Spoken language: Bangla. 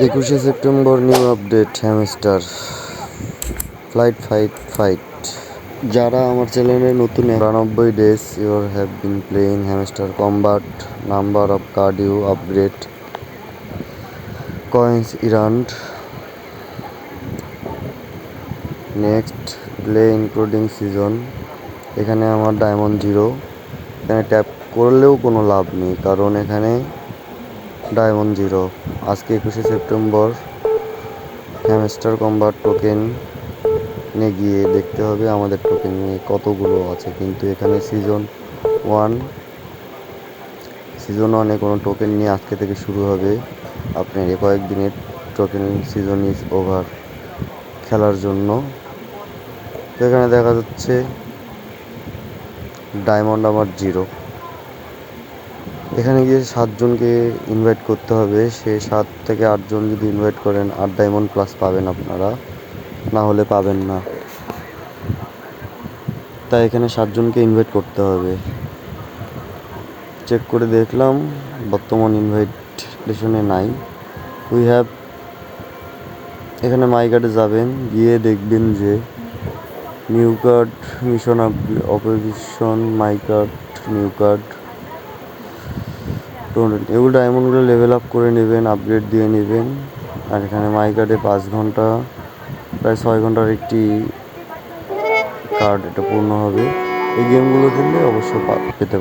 21শে September new update Hamster flight fight. যারা আমার চ্যানেলে নতুন 92 days your have been playing Hamster Kombat number of card you upgrade coins earned next play including season. এখানে আমার ডায়মন্ড 0, এখানে ট্যাপ করলেও কোনো লাভ নেই কারণ এখানে ডায়মন্ড 0। আজকে 21শে সেপ্টেম্বর হ্যামস্টার কম্বাট টোকেন নিয়ে গিয়ে দেখতে হবে আমাদের টোকেন নিয়ে কতগুলো আছে, কিন্তু এখানে সিজন 1 কোনো টোকেন নিয়ে আজকে থেকে শুরু হবে। আপনার কয়েকদিনের টোকেন সিজন ইজ ওভার খেলার জন্য। তো এখানে দেখা যাচ্ছে ডায়মন্ড আমার 0। এখানে গিয়ে 7 জনকে ইনভাইট করতে হবে, সে 7 থেকে 8 জন যদি ইনভাইট করেন 8 ডায়মন্ড প্লাস পাবেন আপনারা, না হলে পাবেন না। তাই এখানে 7 জনকে ইনভাইট করতে হবে। চেক করে দেখলাম বর্তমান ইনভাইটেশনে নাই। এখানে মাই কার্ডে যাবেন, গিয়ে দেখবেন যে নিউ কার্ড মিশন অপোজিশন মাই কার্ড নিউ কার্ড এগুলো ডায়মন্ডগুলো লেভেল আপ করে নেবেন, আপগ্রেড দিয়ে নেবেন। আর এখানে মাই কার্ডে 5 ঘন্টা প্রায় 6 ঘন্টার একটি কার্ড এটা পূর্ণ হবে। এই গেমগুলো খেললে অবশ্য পেতে